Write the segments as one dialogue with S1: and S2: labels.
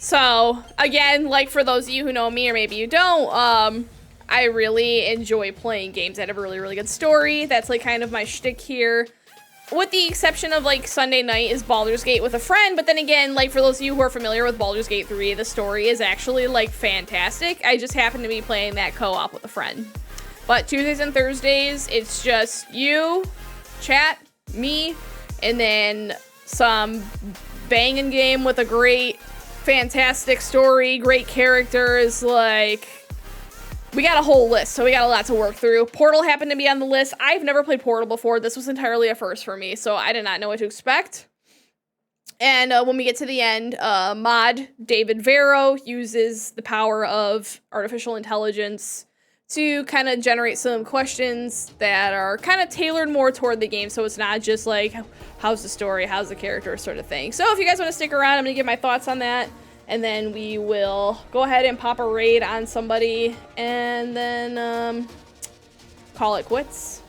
S1: So, again, like for those of you who know me or maybe you don't, I really enjoy playing games that have a really, really good story. That's like kind of my shtick here. With the exception of like Sunday night is Baldur's Gate with a friend, but then again, like for those of you who are familiar with Baldur's Gate 3, the story is actually like fantastic. I just happen to be playing that co-op with a friend. But Tuesdays and Thursdays, it's just you, chat, me, and then some banging game with a great, fantastic story, great characters, like... We got a whole list, so we got a lot to work through. Portal happened to be on the list. I've never played Portal before. This was entirely a first for me, so I did not know what to expect. And when we get to the end, mod David Vero uses the power of artificial intelligence to kind of generate some questions that are kind of tailored more toward the game, so it's not just like, how's the story, how's the character sort of thing. So if you guys want to stick around, I'm going to give my thoughts on that. And then we will go ahead and pop a raid on somebody and then call it quits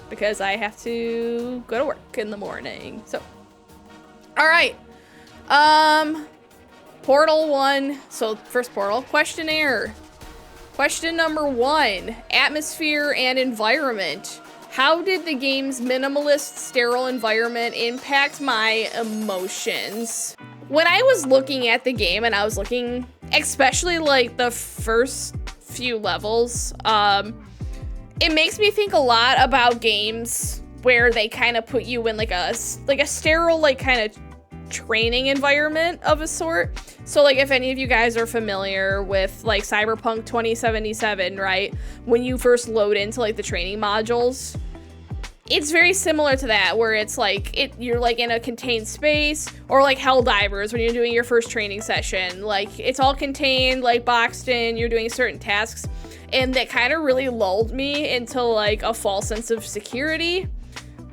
S1: because I have to go to work in the morning. So, all right. Portal 1. So first Portal. Questionnaire. Question number 1. Atmosphere and environment. How did the game's minimalist, sterile environment impact my emotions? When I was looking at the game and I was looking, especially like the first few levels, it makes me think a lot about games where they kind of put you in like a sterile, like kind of training environment of a sort. So like if any of you guys are familiar with like Cyberpunk 2077, right? When you first load into like the training modules, it's very similar to that, where it's like you're like in a contained space, or like Helldivers when you're doing your first training session. Like it's all contained, like boxed in, you're doing certain tasks, and that kind of really lulled me into like a false sense of security,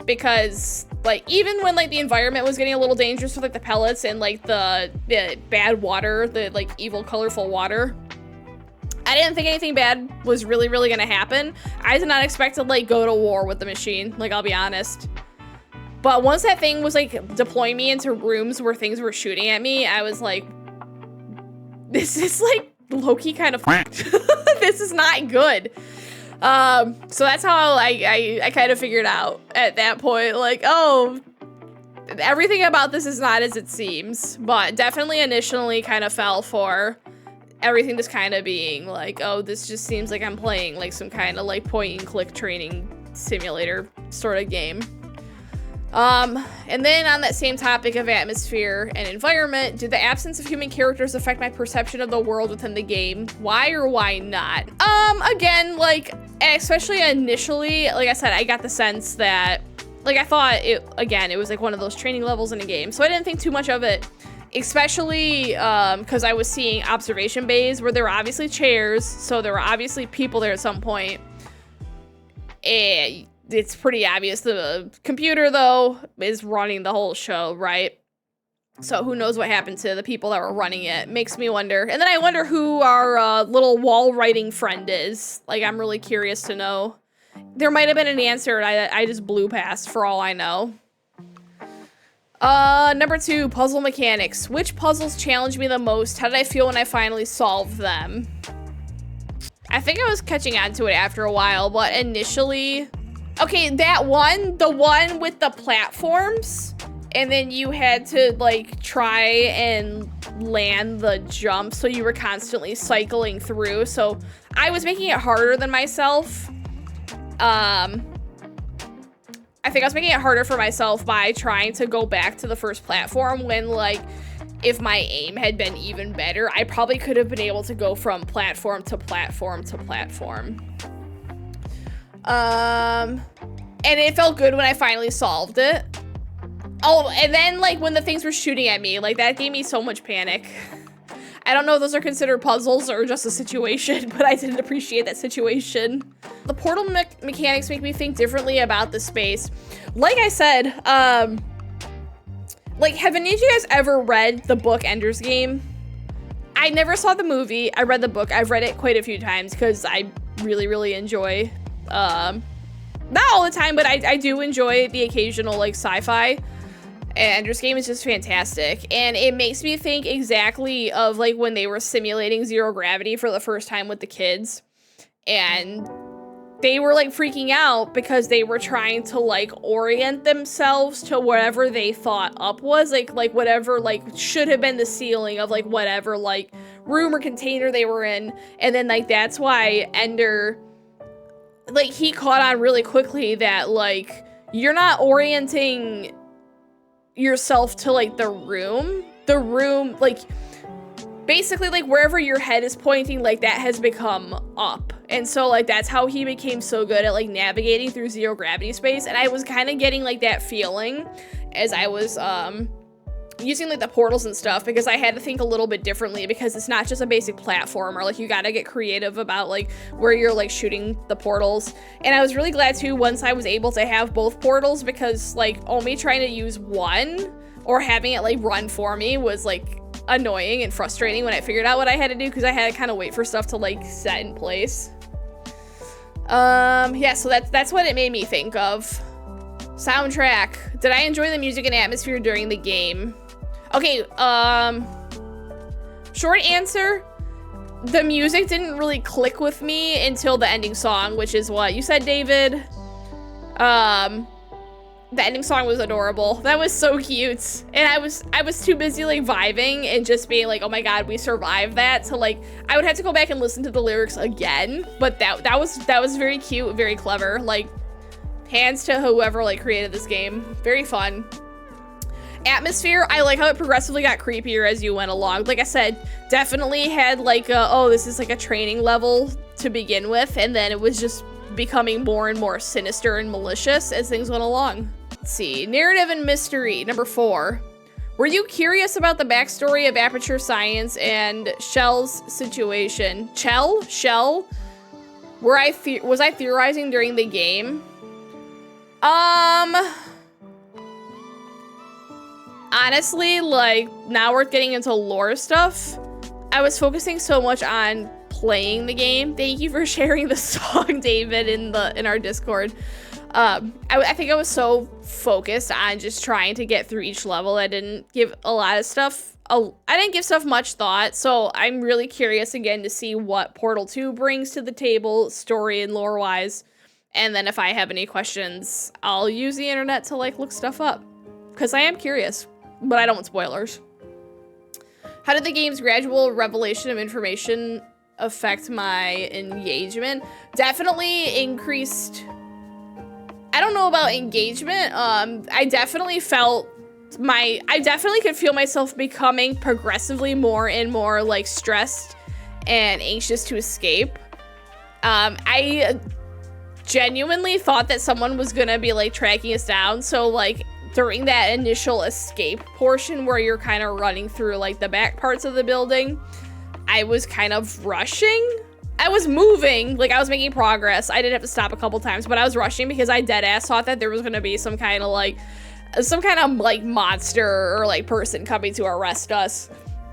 S1: because like even when like the environment was getting a little dangerous with like the pellets and like the bad water, the like evil colorful water, I didn't think anything bad was really gonna happen. I did not expect to like go to war with the machine, like I'll be honest. But once that thing was like deploying me into rooms where things were shooting at me, I was like, this is like low-key kind of this is not good. So that's how I kind of figured out at that point, like, oh, everything about this is not as it seems. But definitely initially kind of fell for everything just kind of being like, oh, this just seems like I'm playing like some kind of like point and click training simulator sort of game. And then on that same topic of atmosphere and environment, did the absence of human characters affect my perception of the world within the game? Why or why not? Again, like, especially initially, like I said, I got the sense that, like, I thought it was like one of those training levels in a game, so I didn't think too much of it. Especially because I was seeing observation bays where there were obviously chairs, so there were obviously people there at some point. It's pretty obvious the computer, though, is running the whole show, right? So who knows what happened to the people that were running it. Makes me wonder. And then I wonder who our little wall writing friend is. Like, I'm really curious to know. There might have been an answer and I just blew past for all I know. Number 2, puzzle mechanics. Which puzzles challenged me the most? How did I feel when I finally solved them? I think I was catching on to it after a while, but initially... Okay, that one, the one with the platforms, and then you had to, like, try and land the jump, so you were constantly cycling through, so I was making it harder than myself. I think I was making it harder for myself by trying to go back to the first platform when, like, if my aim had been even better, I probably could have been able to go from platform to platform to platform. And it felt good when I finally solved it. Oh, and then, like, when the things were shooting at me, like, that gave me so much panic. I don't know if those are considered puzzles or just a situation, but I didn't appreciate that situation. The portal mechanics make me think differently about the space. Like I said, like, have any of you guys ever read the book Ender's Game? I never saw the movie. I read the book. I've read it quite a few times because I really enjoy, not all the time, but I do enjoy the occasional, like, sci-fi. Ender's Game is just fantastic, and it makes me think exactly of like when they were simulating zero gravity for the first time with the kids, and they were like freaking out because they were trying to like orient themselves to whatever they thought up was, like whatever like should have been the ceiling of like whatever like room or container they were in. And then like that's why Ender, like, he caught on really quickly that like you're not orienting yourself to like the room like basically like wherever your head is pointing, like that has become up. And so like that's how he became so good at like navigating through zero gravity space. And I was kind of getting like that feeling as I was using like the portals and stuff, because I had to think a little bit differently, because it's not just a basic platformer. Like you gotta get creative about like where you're like shooting the portals. And I was really glad too once I was able to have both portals, because like only trying to use one or having it like run for me was like annoying and frustrating when I figured out what I had to do, because I had to kind of wait for stuff to like set in place. Yeah, so that's what it made me think of. Soundtrack. Did I enjoy the music and atmosphere during the game? Okay, short answer, the music didn't really click with me until the ending song, which is what you said, David. The ending song was adorable. That was so cute. And I was too busy like vibing and just being like, oh my god, we survived that. So like I would have to go back and listen to the lyrics again. But that was very cute, very clever. Like hands to whoever like created this game. Very fun. Atmosphere, I like how it progressively got creepier as you went along. Like I said, definitely had like a, oh, this is like a training level to begin with, and then it was just becoming more and more sinister and malicious as things went along. Let's see, narrative and mystery, number 4. Were you curious about the backstory of Aperture Science and Shell's situation? Shell? Was I theorizing during the game? Honestly, like, now we're getting into lore stuff. I was focusing so much on playing the game. Thank you for sharing the song, David, in our Discord. I think I was so focused on just trying to get through each level. I didn't give a lot of stuff. I didn't give stuff much thought. So I'm really curious again to see what Portal 2 brings to the table, story and lore wise. And then if I have any questions, I'll use the internet to like look stuff up, because I am curious, but I don't want spoilers. How did the game's gradual revelation of information affect my engagement? Definitely increased. I don't know about engagement. I definitely could feel myself becoming progressively more and more like stressed and anxious to escape. I genuinely thought that someone was gonna be like tracking us down. So like during that initial escape portion where you're kind of running through like the back parts of the building, I was kind of rushing. I was moving, like I was making progress. I did have to stop a couple times, but I was rushing because I dead ass thought that there was gonna be some kind of monster or like person coming to arrest us.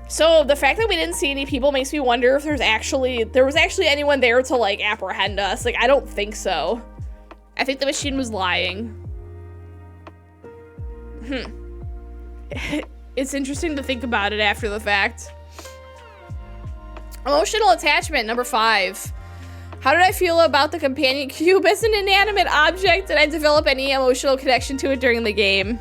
S1: So the fact that we didn't see any people makes me wonder if there was actually anyone there to like apprehend us. Like, I don't think so. I think the machine was lying. It's interesting to think about it after the fact. Emotional attachment, number 5. How did I feel about the companion cube as an inanimate object? Did I develop any emotional connection to it during the game?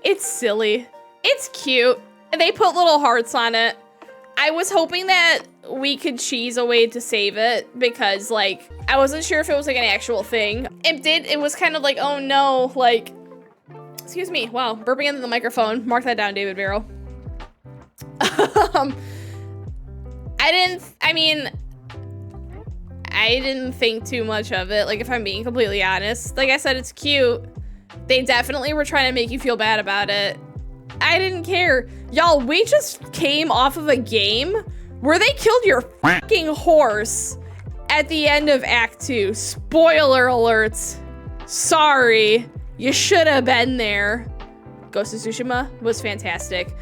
S1: It's silly. It's cute. They put little hearts on it. I was hoping that we could cheese a way to save it, because like I wasn't sure if it was like an actual thing. It was kind of like, oh no, like, excuse me, wow, burping into the microphone. Mark that down, David Barrow. I didn't think too much of it, like, if I'm being completely honest. Like I said, it's cute. They definitely were trying to make you feel bad about it. I didn't care. Y'all, we just came off of a game where they killed your fucking horse at the end of Act 2. Spoiler alerts. Sorry. You should have been there. Ghost of Tsushima was fantastic.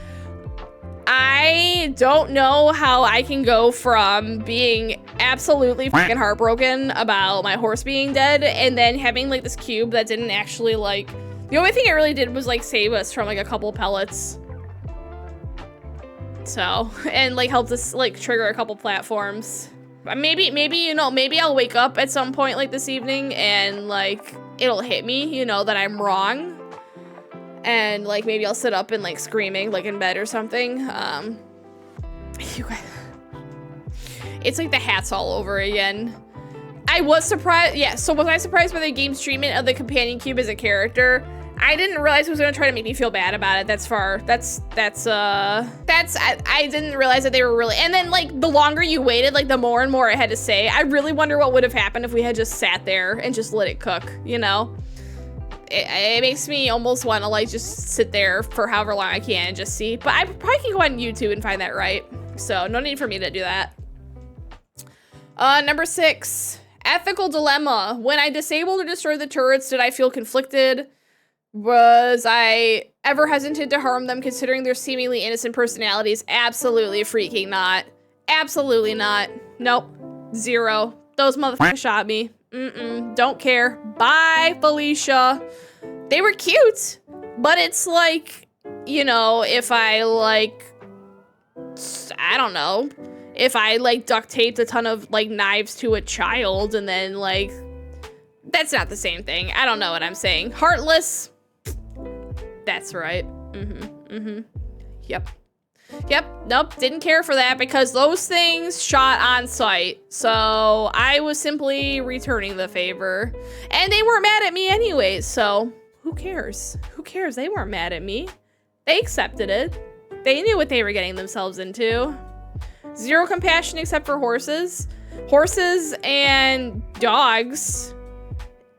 S1: I don't know how I can go from being absolutely fucking heartbroken about my horse being dead and then having like this cube that didn't actually like, the only thing it really did was like save us from like a couple pellets. So, and like helped us like trigger a couple platforms. Maybe, you know, maybe I'll wake up at some point like this evening and like it'll hit me, you know, that I'm wrong. And like maybe I'll sit up and like screaming like in bed or something. You guys, it's like the hats all over again. I was surprised. Yeah, so was I surprised by the game's treatment of the companion cube as a character? I didn't realize it was gonna try to make me feel bad about it. I didn't realize that they were really, and then like the longer you waited, like the more and more it had to say. I really wonder what would have happened if we had just sat there and just let it cook, you know? It makes me almost want to like just sit there for however long I can and just see, but I probably can go on YouTube and find that right. So no need for me to do that. Number 6, ethical dilemma. When I disabled or destroyed the turrets, did I feel conflicted? Was I ever hesitant to harm them considering their seemingly innocent personalities? Absolutely freaking not. Absolutely not. Nope. 0. Those motherfuckers shot me. Don't care. Bye, Felicia. They were cute, but it's like, you know, if I like, I don't know, if I like duct taped a ton of like knives to a child and then like, that's not the same thing. I don't know what I'm saying. Heartless. That's right. Yep, nope, didn't care for that because those things shot on sight. So I was simply returning the favor. And they weren't mad at me anyways, so who cares? Who cares? They weren't mad at me. They accepted it. They knew what they were getting themselves into. 0 compassion except for horses. Horses and dogs.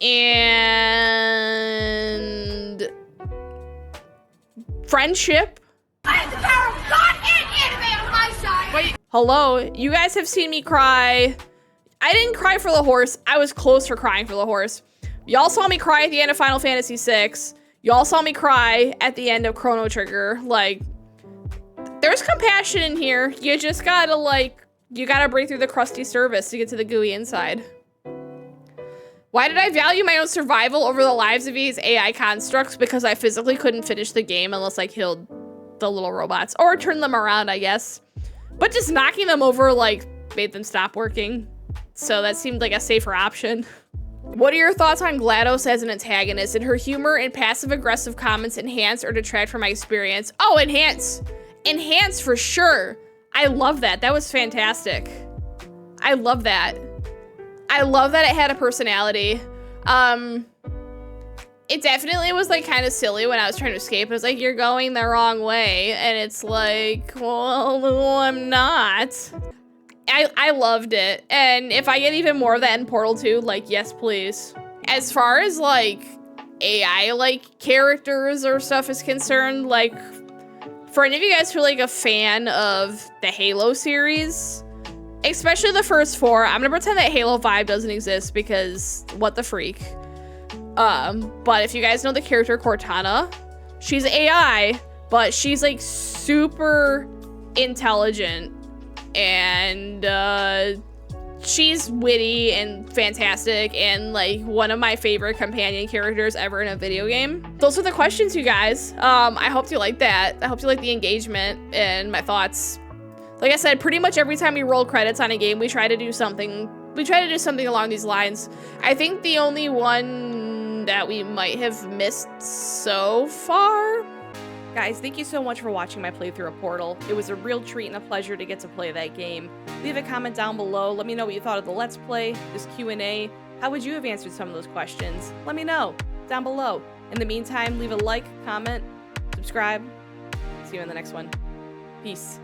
S1: And friendship.
S2: I have the power of God and anime on my side!
S1: Wait. Hello, you guys have seen me cry. I didn't cry for the horse. I was close for crying for the horse. Y'all saw me cry at the end of Final Fantasy VI. Y'all saw me cry at the end of Chrono Trigger. Like, there's compassion in here. You just gotta like, you gotta break through the crusty surface to get to the gooey inside. Why did I value my own survival over the lives of these AI constructs? Because I physically couldn't finish the game unless I killed the little robots or turn them around, I guess. But just knocking them over like made them stop working. So that seemed like a safer option. What are your thoughts on GLaDOS as an antagonist? Did her humor and passive-aggressive comments enhance or detract from my experience? Oh, enhance. Enhance for sure. I love that. That was fantastic. I love that. I love that it had a personality. It definitely was like kind of silly when I was trying to escape. It was like, you're going the wrong way. And it's like, well, no, I'm not. I loved it. And if I get even more of that in Portal 2, like, yes, please. As far as like AI like characters or stuff is concerned, like for any of you guys who are like a fan of the Halo series, especially the first 4, I'm gonna pretend that Halo 5 doesn't exist because what the freak. But if you guys know the character Cortana, she's AI, but she's like super intelligent and she's witty and fantastic and like one of my favorite companion characters ever in a video game. Those are the questions, you guys. I hope you like that. I hope you like the engagement and my thoughts. Like I said, pretty much every time we roll credits on a game, we try to do something. We try to do something along these lines. I think the only one that we might have missed so far. Guys, thank you so much for watching my playthrough of Portal. It was a real treat and a pleasure to get to play that game. Leave a comment down below. Let me know what you thought of the Let's Play, this Q&A. How would you have answered some of those questions? Let me know down below. In the meantime, leave a like, comment, subscribe. See you in the next one. Peace.